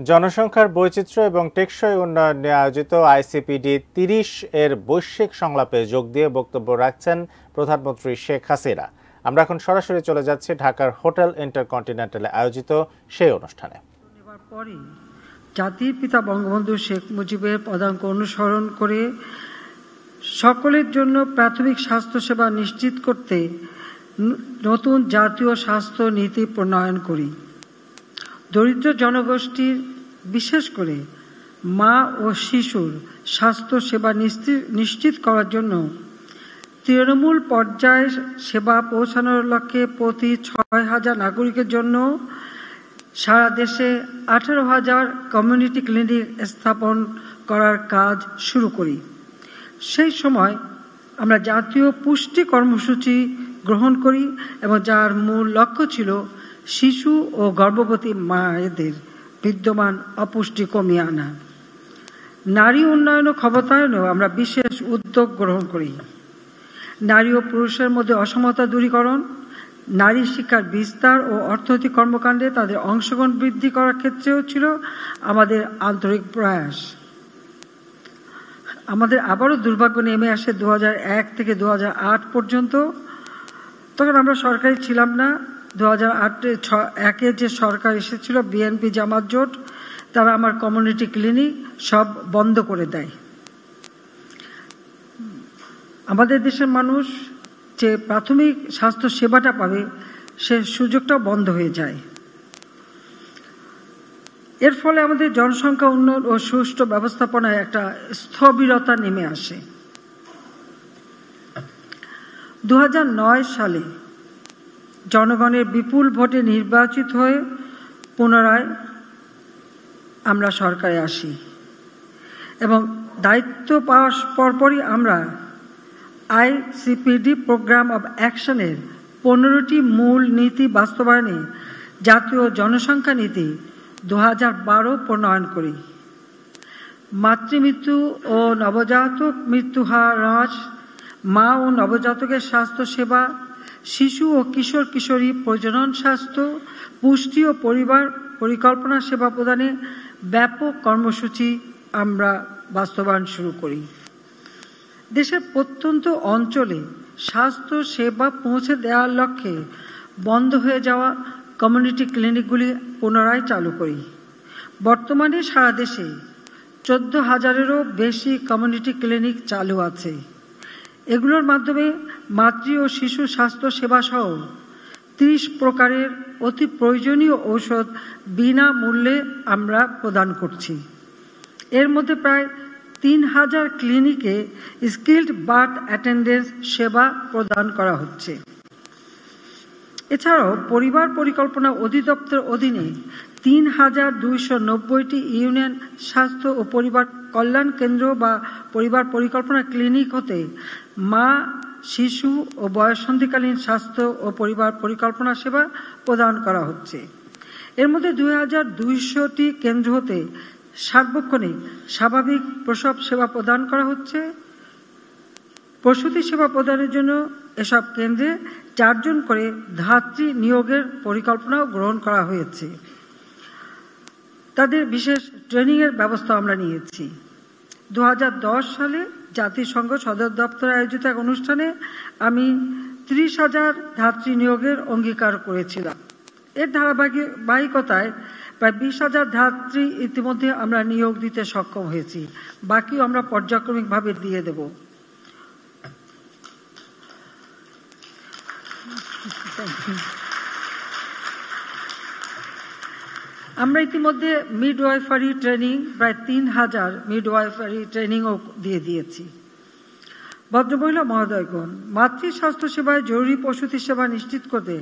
জনসংখ্যার বৈচিত্র্য এবং টেকসই উন্নয়ন নিয়ে আয়োজিত আইসিপিডি ৩০ এর বৈশ্বিক সংলাপে যোগ দিয়ে বক্তব্য রাখছেন প্রধানমন্ত্রী শেখ হাসিনা। আমরা এখন সরাসরি চলে যাচ্ছি ঢাকার হোটেল ইন্টারকন্টিনেন্টালে আয়োজিত সেই অনুষ্ঠানে। জাতির পিতা বঙ্গবন্ধু শেখ মুজিবের পদাঙ্ক অনুসরণ করে সকলের জন্য প্রাথমিক স্বাস্থ্যসেবা নিশ্চিত করতে নতুন জাতীয় স্বাস্থ্য নীতি প্রণয়ন করি। দরিদ্র জনগোষ্ঠীর বিশেষ করে মা ও শিশুর স্বাস্থ্য সেবা নিশ্চিত করার জন্য তৃণমূল পর্যায়ে সেবা পৌঁছানোর লক্ষ্যে প্রতি ৬,০০০ নাগরিকের জন্য সারা দেশে ১৮,০০০ কমিউনিটি ক্লিনিক স্থাপন করার কাজ শুরু করি। সেই সময় আমরা জাতীয় পুষ্টি কর্মসূচি গ্রহণ করি এবং যার মূল লক্ষ্য ছিল শিশু ও গর্ভবতী মায়েদের বিদ্যমান অপুষ্টি কমিয়ে আনা। নারী উন্নয়ন ও ক্ষমতায়নেও আমরা বিশেষ উদ্যোগ গ্রহণ করি। নারী ও পুরুষের মধ্যে অসমতা দূরীকরণ, নারী শিক্ষার বিস্তার ও অর্থনৈতিক কর্মকাণ্ডে তাদের অংশগ্রহণ বৃদ্ধি করার ক্ষেত্রেও ছিল আমাদের আন্তরিক প্রয়াস। আমাদের আবারও দুর্ভাগ্য নেমে আসে ২০০১ থেকে ২০০৮ পর্যন্ত। তখন আমরা সরকারি ছিলাম না। ২০০৮-১ যে সরকার এসেছিল বিএনপি জামাত জোট, তারা আমার কমিউনিটি ক্লিনিক সব বন্ধ করে দেয়। আমাদের দেশের মানুষ যে প্রাথমিক স্বাস্থ্য সেবাটা পাবে সে সুযোগটাও বন্ধ হয়ে যায়। এর ফলে আমাদের জনসংখ্যা উন্নয়ন ও সুষ্ঠু ব্যবস্থাপনায় একটা স্থবিরতা নেমে আসে। ২০০৯ সালে জনগণের বিপুল ভোটে নির্বাচিত হয়ে পুনরায় আমরা সরকারে আসি এবং দায়িত্ব পাওয়ার পরপরই আমরা আইসিপিডি প্রোগ্রাম অব অ্যাকশনের ১৫টি মূল নীতি বাস্তবায়নে জাতীয় জনসংখ্যা নীতি ২০১২ প্রণয়ন করি। মাতৃমৃত্যু ও নবজাতক মৃত্যু হার হ্রাস, মা ও নবজাতকের স্বাস্থ্য সেবা, শিশু ও কিশোর কিশোরী প্রজনন স্বাস্থ্য, পুষ্টি ও পরিবার পরিকল্পনা সেবা প্রদানে ব্যাপক কর্মসূচি আমরা বাস্তবায়ন শুরু করি। দেশের প্রত্যন্ত অঞ্চলে স্বাস্থ্য সেবা পৌঁছে দেওয়ার লক্ষ্যে বন্ধ হয়ে যাওয়া কমিউনিটি ক্লিনিকগুলি পুনরায় চালু করি। বর্তমানে সারা দেশে ১৪,০০০-এরও বেশি কমিউনিটি ক্লিনিক চালু আছে। এগুলোর মাধ্যমে মাতৃ ও শিশু স্বাস্থ্য সেবা সহ ৩০ প্রকারের অতি প্রয়োজনীয় ঔষধ বিনামূল্যে আমরা প্রদান করছি। এর মধ্যে প্রায় ৩,০০০ ক্লিনিকে স্কিলড বার্থ অ্যাটেন্ডেন্স সেবা প্রদান করা হচ্ছে। এছাড়াও পরিবার পরিকল্পনা অধিদপ্তর অধীনে ৩,২৯০টি ইউনিয়ন স্বাস্থ্য ও পরিবার কল্যাণ কেন্দ্র বা পরিবার পরিকল্পনা ক্লিনিক হতে মা, শিশু ও বয়ঃসন্ধিকালীন স্বাস্থ্য ও পরিবার পরিকল্পনা সেবা প্রদান করা হচ্ছে। এর মধ্যে ২,২০০টি কেন্দ্র হতে সার্বক্ষণিক স্বাভাবিক প্রসব সেবা প্রদান করা হচ্ছে। প্রসূতি সেবা প্রদানের জন্য এসব কেন্দ্রে ৪ জন করে ধাত্রী নিয়োগের পরিকল্পনাও গ্রহণ করা হয়েছে। তাদের বিশেষ ট্রেনিংয়ের ব্যবস্থা আমরা নিয়েছি। ২০১০ সালে জাতিসংঘ সদর দপ্তরে আয়োজিত এক অনুষ্ঠানে আমি ৩০,০০০ ধাত্রী নিয়োগের অঙ্গীকার করেছিলাম। এর ধারাবাহিকতায় প্রায় ২০,০০০ ধাত্রী ইতিমধ্যে আমরা নিয়োগ দিতে সক্ষম হয়েছি। বাকিও আমরা পর্যায়ক্রমিকভাবে দিয়ে দেব। আমরা ইতিমধ্যে মিডওয়াইফারি ট্রেনিং প্রায় ৩,০০০ মিডওয়াইফারি ট্রেনিংও দিয়ে দিয়েছি। ভদ্রমহিলা মহোদয়গণ, মাতৃ স্বাস্থ্য সেবায় জরুরি প্রসূতি সেবা নিশ্চিত করতে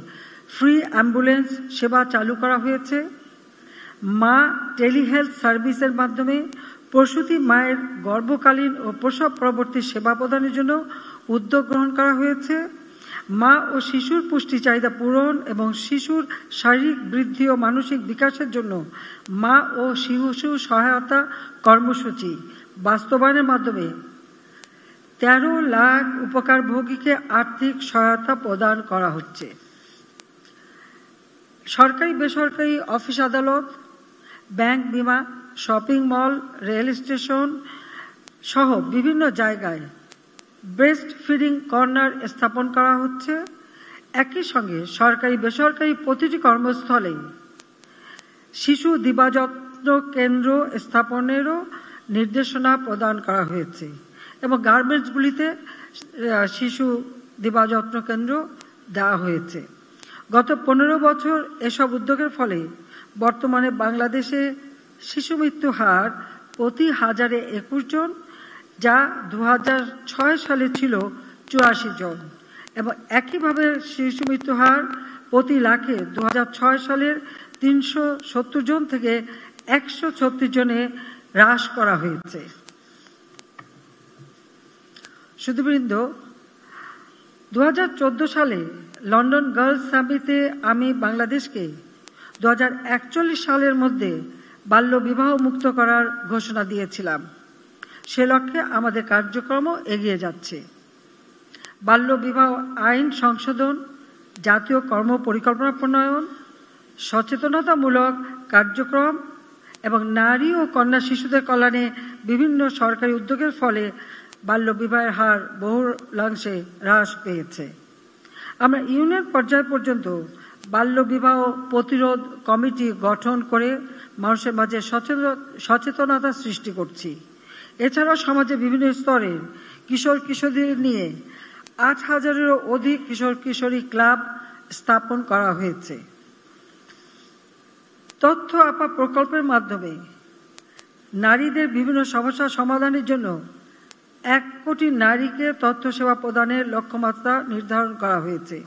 ফ্রি অ্যাম্বুলেন্স সেবা চালু করা হয়েছে। মা টেলিহেলথ সার্ভিসের মাধ্যমে প্রসূতি মায়ের গর্ভকালীন ও প্রসব পরবর্তী সেবা প্রদানের জন্য উদ্যোগ গ্রহণ করা হয়েছে। মা ও শিশুর পুষ্টি চাহিদা পূরণ এবং শিশুর শারীরিক বৃদ্ধি ও মানসিক বিকাশের জন্য মা ও শিশু সহায়তা কর্মসূচি বাস্তবায়নের মাধ্যমে ১৩ লাখ উপকারভোগীকে আর্থিক সহায়তা প্রদান করা হচ্ছে। সরকারি বেসরকারি অফিস আদালত, ব্যাংক, বিমা, শপিং মল, রেল স্টেশন সহ বিভিন্ন জায়গায় ব্রেস্ট ফিডিং কর্নার স্থাপন করা হচ্ছে। একই সঙ্গে সরকারি বেসরকারি প্রতিটি কর্মস্থলে শিশু দিবাযত্ন কেন্দ্র স্থাপনেরও নির্দেশনা প্রদান করা হয়েছে এবং গার্মেন্টসগুলিতে শিশু দিবাযত্ন কেন্দ্র দেওয়া হয়েছে। গত ১৫ বছর এসব উদ্যোগের ফলে বর্তমানে বাংলাদেশে শিশু মৃত্যু হার প্রতি ১,০০০-এ ২১ জন, যা ২০০৬ সালে ছিল ৮৪ জন, এবং একইভাবে শিশু মৃত্যু হার প্রতি লাখে ২০০৬ সালের ৩৭০ জন থেকে ১৩৬ জনে হ্রাস করা হয়েছে। সুধীবৃন্দ, ২০১৪ সালে লন্ডন গার্লস সামিটে আমি বাংলাদেশকে ২০৪১ সালের মধ্যে বাল্য বিবাহ মুক্ত করার ঘোষণা দিয়েছিলাম। সে লক্ষ্যে আমাদের কার্যক্রম এগিয়ে যাচ্ছে। বাল্য বিবাহ আইন সংশোধন, জাতীয় কর্ম পরিকল্পনা প্রণয়ন, সচেতনতামূলক কার্যক্রম এবং নারী ও কন্যা শিশুদের কল্যাণে বিভিন্ন সরকারি উদ্যোগের ফলে বাল্য বিবাহের হার বহুলাংশে হ্রাস পেয়েছে। আমরা ইউনিয়ন পর্যায় পর্যন্ত বাল্য বিবাহ প্রতিরোধ কমিটি গঠন করে মানুষের মাঝে সচেতনতা সৃষ্টি করছি। এছাড়াও সমাজে বিভিন্ন স্তরের কিশোর কিশোরীদের নিয়ে ৮,০০০-এরও অধিক কিশোর কিশোরী ক্লাব স্থাপন করা হয়েছে। তথ্য আপা প্রকল্পের মাধ্যমে নারীদের বিভিন্ন সমস্যা সমাধানের জন্য ১ কোটি নারীকে তথ্য সেবা প্রদানের লক্ষ্যমাত্রা নির্ধারণ করা হয়েছে।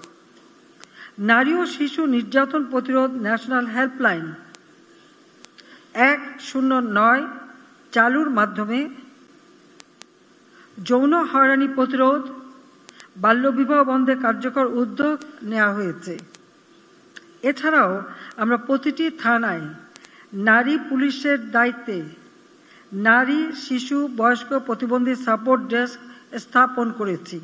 নারী ও শিশু নির্যাতন প্রতিরোধ ন্যাশনাল হেল্পলাইন ১০৯ চালুর মাধ্যমে যৌন হয়রানি প্রতিরোধ, বাল্যবিবাহ বন্ধে কার্যকর উদ্যোগ নেওয়া হয়েছে। এছাড়াও আমরা প্রতিটি থানায় নারী পুলিশের দায়িত্বে নারী, শিশু, বয়স্ক প্রতিবন্ধী সাপোর্ট ডেস্ক স্থাপন করেছি।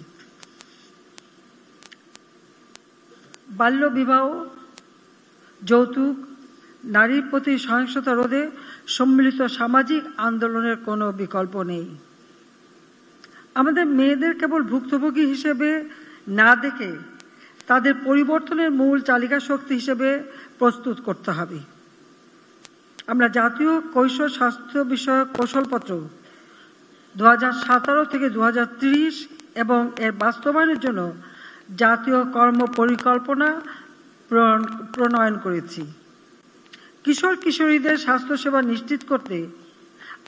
বাল্যবিবাহ, যৌতুক, নারীর প্রতি সহিংসতা রোধে সম্মিলিত সামাজিক আন্দোলনের কোনো বিকল্প নেই। আমাদের মেয়েদের কেবল ভুক্তভোগী হিসেবে না দেখে তাদের পরিবর্তনের মূল চালিকা শক্তি হিসেবে প্রস্তুত করতে হবে। আমরা জাতীয় কৈশোর স্বাস্থ্য বিষয়ক কৌশলপত্র ২০১৭ থেকে ২০৩০ এবং এর বাস্তবায়নের জন্য জাতীয় কর্ম পরিকল্পনা প্রণয়ন করেছি। কিশোর কিশোরীদের স্বাস্থ্যসেবা নিশ্চিত করতে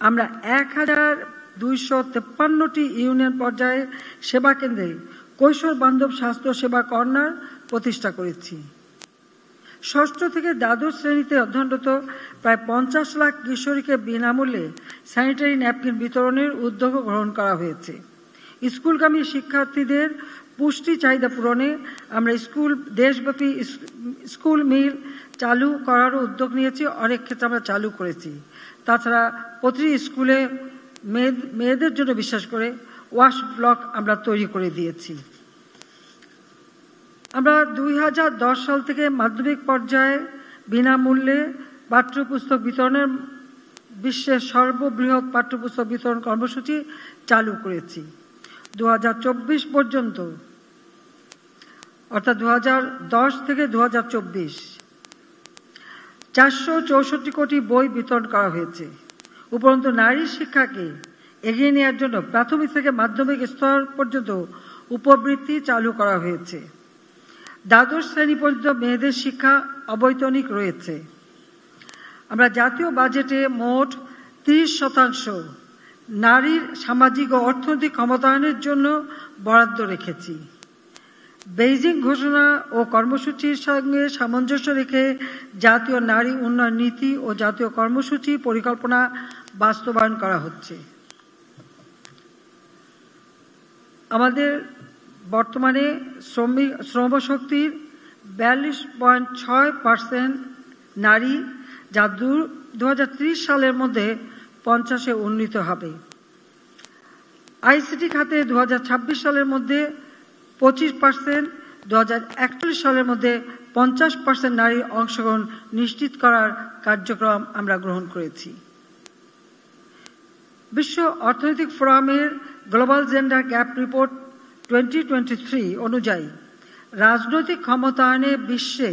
আমরা ১,২৫৩টি ইউনিয়ন পর্যায়ে সেবা কেন্দ্রে কৈশোর বান্ধব স্বাস্থ্য সেবা কর্নার প্রতিষ্ঠা করেছি। ষষ্ঠ থেকে দ্বাদশ শ্রেণীতে অধ্যয়নরত প্রায় ৫০ লাখ কিশোরীকে বিনামূল্যে স্যানিটারি ন্যাপকিন বিতরণের উদ্যোগ গ্রহণ করা হয়েছে। স্কুলগামী শিক্ষার্থীদের পুষ্টি চাহিদা পূরণে আমরা দেশব্যাপী স্কুল মিল চালু করারও উদ্যোগ নিয়েছি। অনেক ক্ষেত্রে আমরা চালু করেছি। তাছাড়া প্রতিটি স্কুলে মেয়েদের জন্য বিশেষ করে ওয়াশ ব্লক আমরা তৈরি করে দিয়েছি। আমরা ২০১০ সাল থেকে মাধ্যমিক পর্যায়ে বিনামূল্যে পাঠ্যপুস্তক বিতরণের বিশ্বের সর্ববৃহৎ পাঠ্যপুস্তক বিতরণ কর্মসূচি চালু করেছি। ২০২৪ পর্যন্ত, অর্থাৎ ২০১০ থেকে ২০২৪, ৪৬৪ কোটি বই বিতরণ করা হয়েছে। উপরন্তু নারী শিক্ষাকে এগিয়ে নেওয়ার জন্য প্রাথমিক থেকে মাধ্যমিক স্তর পর্যন্ত উপবৃত্তি চালু করা হয়েছে। দ্বাদশ শ্রেণী পর্যন্ত মেয়েদের শিক্ষা অবৈতনিক রয়েছে। আমরা জাতীয় বাজেটে মোট ৩০% নারীর সামাজিক ও অর্থনৈতিক ক্ষমতায়নের জন্য বরাদ্দ রেখেছি। বেইজিং ঘোষণা ও কর্মসূচির সঙ্গে সামঞ্জস্য রেখে জাতীয় নারী উন্নয়ন নীতি ও জাতীয় কর্মসূচি পরিকল্পনা বাস্তবায়ন করা হচ্ছে। আমাদের বর্তমানে শ্রমশক্তির ৪২.৬% নারী, যা ২০৩০ সালের মধ্যে ৫০-এ উন্নীত হবে। আইসিটি খাতে ২০২৬ সালের মধ্যে ২৫%, ২০৪১ সালের মধ্যে 50% নারীর অংশগ্রহণ নিশ্চিত করার কার্যক্রম আমরা গ্রহণ করেছি। বিশ্ব অর্থনৈতিক ফোরামের গ্লোবাল জেন্ডার গ্যাপ রিপোর্ট 2023 অনুযায়ী রাজনৈতিক ক্ষমতায়নে বিশ্বে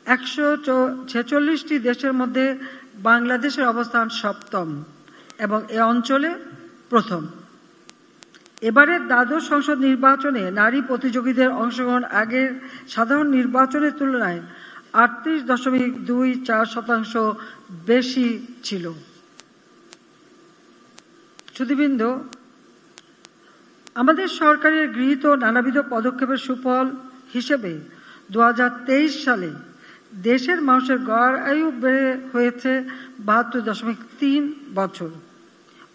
146টি দেশের মধ্যে বাংলাদেশের অবস্থান সপ্তম এবং এ অঞ্চলে প্রথম। এবারের দ্বাদশ সংসদ নির্বাচনে নারী প্রতিযোগীদের অংশগ্রহণ আগের সাধারণ নির্বাচনের তুলনায় 38.24% বেশি ছিল। সুধীবৃন্দ, আমাদের সরকারের গৃহীত নানাবিধ পদক্ষেপের সুফল হিসেবে 2023 সালে দেশের মানুষের গড় আয়ু বেড়ে হয়েছে 72.3 বছর।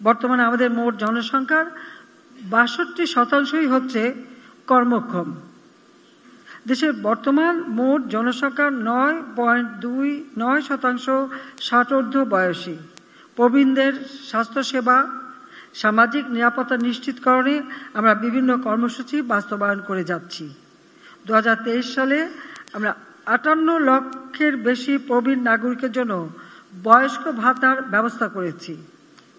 বর্তমানে আমাদের মোট জনসংখ্যার 62% হচ্ছে কর্মক্ষম। দেশের বর্তমান মোট জনসংখ্যার 9.29% 60 বয়সী। প্রবীণদের স্বাস্থ্যসেবা, সামাজিক নিরাপত্তা নিশ্চিতকরণে আমরা বিভিন্ন কর্মসূচি বাস্তবায়ন করে যাচ্ছি। 2023 সালে আমরা 58 লক্ষের বেশি প্রবীণ নাগরিকের জন্য বয়স্ক ভাতার ব্যবস্থা করেছি।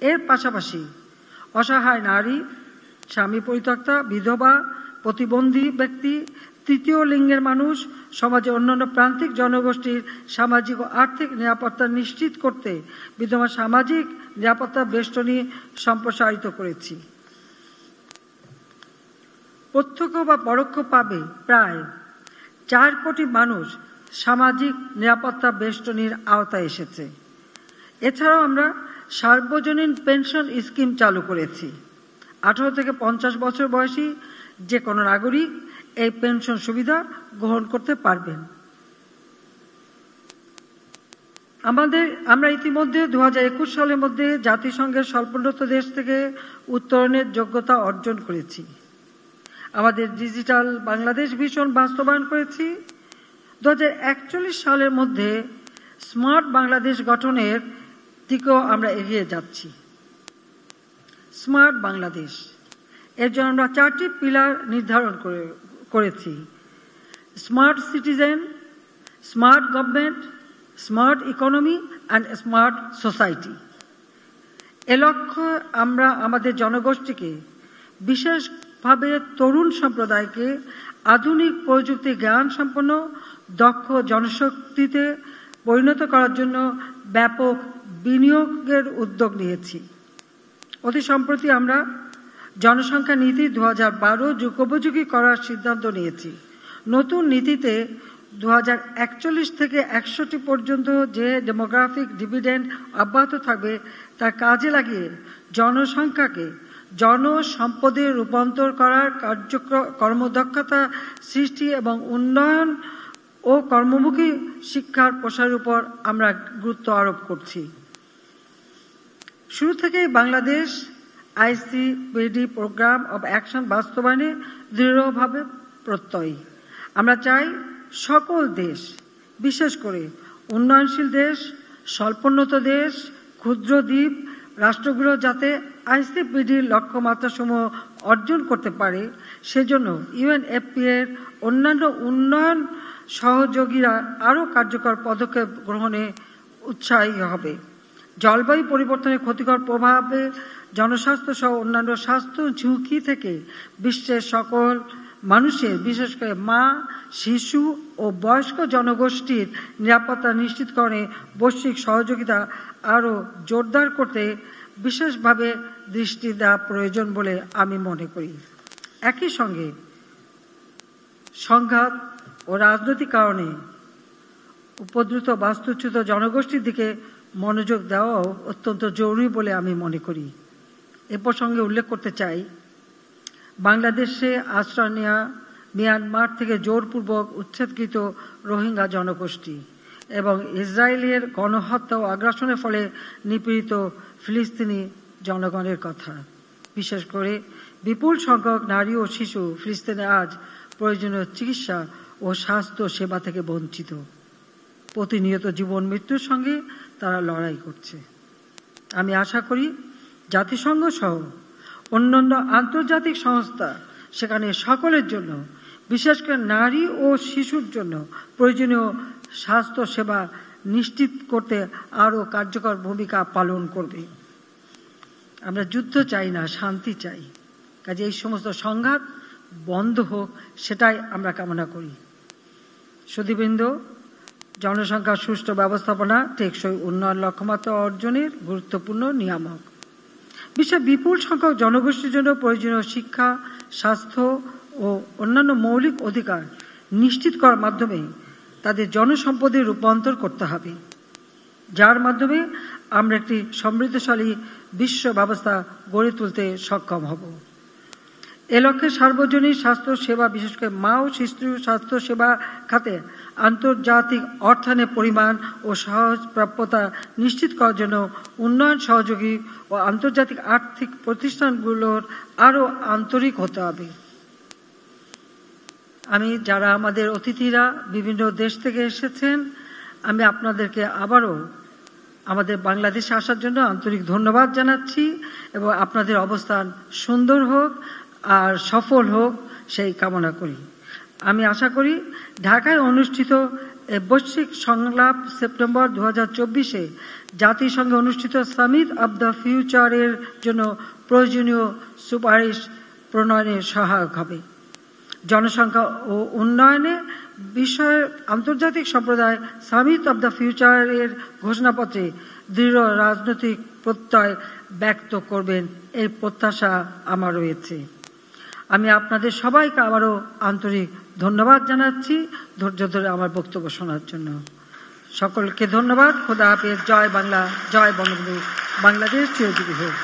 এর পাশাপাশি অসহায় নারী, স্বামী পরিত্যক্তা, বিধবা, প্রতিবন্ধী ব্যক্তি, তৃতীয় লিঙ্গের মানুষ, সমাজের অন্যান্য প্রান্তিক জনগোষ্ঠীর সামাজিক ও আর্থিক নিরাপত্তা নিশ্চিত করতে বিদ্যমান সামাজিক নিরাপত্তা বেষ্টনী সম্প্রসারিত করেছি। প্রত্যক্ষ বা পরোক্ষভাবে প্রায় 4 কোটি মানুষ সামাজিক নিরাপত্তা বেষ্টনীর আওতায় এসেছে। এছাড়াও আমরা সার্বজনীন পেনশন স্কিম চালু করেছি। 18 থেকে 50 বছর বয়সী যে কোনো নাগরিক এই পেনশন সুবিধা গ্রহণ করতে পারবেন। আমরা ইতিমধ্যে 2021 সালের মধ্যে জাতিসংঘের স্বল্পোন্নত দেশ থেকে উত্তরণের যোগ্যতা অর্জন করেছি। আমাদের ডিজিটাল বাংলাদেশ ভিশন বাস্তবায়ন করেছি। 2041 সালের মধ্যে স্মার্ট বাংলাদেশ গঠনের দিকেও আমরা এগিয়ে যাচ্ছি। স্মার্ট বাংলাদেশ, এর জন্য আমরা 4টি পিলার নির্ধারণ করেছি: smart citizen, smart government, smart economy and smart society. এ লক্ষ্যে আমরা আমাদের জনগোষ্ঠীকে, বিশেষভাবে তরুণ সম্প্রদায়কে আধুনিক প্রযুক্তি জ্ঞান সম্পন্ন দক্ষ জনশক্তিতে পরিণত করার জন্য ব্যাপক বিনিয়োগের উদ্যোগ নিয়েছি। অতি সম্প্রতি আমরা জনসংখ্যা নীতি 2012 যুগোপযোগী করার সিদ্ধান্ত নিয়েছি। নতুন নীতিতে 2041 থেকে 61 পর্যন্ত যে ডেমোগ্রাফিক ডিভিডেন্ড অব্যাহত থাকবে তা কাজে লাগিয়ে জনসংখ্যাকে জনসম্পদে রূপান্তর করার কর্মদক্ষতা সৃষ্টি এবং উন্নয়ন ও কর্মমুখী শিক্ষার প্রসারের উপর আমরা গুরুত্ব আরোপ করছি। শুরু থেকেই Bangladesh ICPD programme of action বাস্তবায়নে দৃঢ়ভাবে প্রত্যয়ী। আমরা চাই সকল দেশ, বিশেষ করে উন্নয়নশীল দেশ, স্বল্পোন্নত দেশ, ক্ষুদ্র দ্বীপ রাষ্ট্রগুলো যাতে ICPDর লক্ষ্যমাত্রাসমূহ অর্জন করতে পারে, সেজন্য UNFPA এর অন্যান্য উন্নয়ন সহযোগীরা আরও কার্যকর পদক্ষেপ গ্রহণে উৎসাহী হবে। জলবায়ু পরিবর্তনের ক্ষতিকর প্রভাবে জনস্বাস্থ্য সহ অন্যান্য স্বাস্থ্য ঝুঁকি থেকে বিশ্বের সকল মানুষের, বিশেষ করে মা, শিশু ও বয়স্ক জনগোষ্ঠীর নিরাপত্তা নিশ্চিতকরণে বৈশ্বিক সহযোগিতা আরও জোরদার করতে বিশেষভাবে দৃষ্টি দেওয়া প্রয়োজন বলে আমি মনে করি। একই সঙ্গে সংঘাত ও রাজনৈতিক কারণে উপদ্রুত বাস্তুচ্যুত জনগোষ্ঠীর দিকে মনোযোগ দেওয়াও অত্যন্ত জরুরি বলে আমি মনে করি। এ প্রসঙ্গে উল্লেখ করতে চাই, বাংলাদেশে আশ্রয় নেওয়া মিয়ানমার থেকে জোরপূর্বক উচ্ছেদকৃত রোহিঙ্গা জনগোষ্ঠী এবং ইসরায়েলের গণহত্যা ও আগ্রাসনের ফলে নিপীড়িত ফিলিস্তিনি জনগণের কথা। বিশেষ করে বিপুল সংখ্যক নারী ও শিশু ফিলিস্তিনে আজ প্রয়োজনীয় চিকিৎসা ও স্বাস্থ্য সেবা থেকে বঞ্চিত। প্রতিনিয়ত জীবন মৃত্যুর সঙ্গে তারা লড়াই করছে। আমি আশা করি জাতিসংঘ সহ অন্যান্য আন্তর্জাতিক সংস্থা সেখানে সকলের জন্য বিশেষ করে নারী ও শিশুর জন্য প্রয়োজনীয় স্বাস্থ্য সেবা নিশ্চিত করতে আরও কার্যকর ভূমিকা পালন করবে। আমরা যুদ্ধ চাই না, শান্তি চাই। কাজে এই সমস্ত সংঘাত বন্ধ হোক, সেটাই আমরা কামনা করি। সুধীবৃন্দ, জনসংখ্যার সুষ্ঠু ব্যবস্থাপনা টেকসই উন্নয়ন লক্ষ্যমাত্রা অর্জনের গুরুত্বপূর্ণ নিয়ামক। বিশ্বের বিপুল সংখ্যক জনগোষ্ঠীর জন্য প্রয়োজনীয় শিক্ষা, স্বাস্থ্য ও অন্যান্য মৌলিক অধিকার নিশ্চিত করার মাধ্যমে তাদের জনসম্পদে রূপান্তর করতে হবে, যার মাধ্যমে আমরা একটি সমৃদ্ধশালী বিশ্ব ব্যবস্থা গড়ে তুলতে সক্ষম হব। এ লক্ষ্যে সার্বজনীন স্বাস্থ্য সেবা, বিশেষ করে মা ও শিশু স্বাস্থ্য সেবা খাতে আন্তর্জাতিক অর্থায়নের পরিমাণ ও সহজ প্রাপ্যতা নিশ্চিত করার জন্য উন্নয়ন সহযোগী ও আন্তর্জাতিক আর্থিক প্রতিষ্ঠানগুলোর আরও আন্তরিক হতে হবে। আমি যারা আমাদের অতিথিরা বিভিন্ন দেশ থেকে এসেছেন, আমি আপনাদেরকে আবারও আমাদের বাংলাদেশে আসার জন্য আন্তরিক ধন্যবাদ জানাচ্ছি এবং আপনাদের অবস্থান সুন্দর হোক আর সফল হোক সেই কামনা করি। আমি আশা করি ঢাকায় অনুষ্ঠিত বৈশ্বিক সংলাপ সেপ্টেম্বর 2024-এ জাতিসংঘে অনুষ্ঠিত সামিট অব দ্য ফিউচারের জন্য প্রয়োজনীয় সুপারিশ প্রণয়নে সহায়ক হবে। জনসংখ্যা ও উন্নয়নে বিষয়ে আন্তর্জাতিক সম্প্রদায় সামিট অব দ্য ফিউচারের ঘোষণাপত্রে দৃঢ় রাজনৈতিক প্রত্যয় ব্যক্ত করবেন, এই প্রত্যাশা আমার রয়েছে। আমি আপনাদের সবাইকে আবারও আন্তরিক ধন্যবাদ জানাচ্ছি ধৈর্য ধরে আমার বক্তব্য শোনার জন্য। সকলকে ধন্যবাদ। খোদা হাফেজ। জয় বাংলা, জয় বঙ্গবন্ধু। বাংলাদেশ চিরজীবী হোক।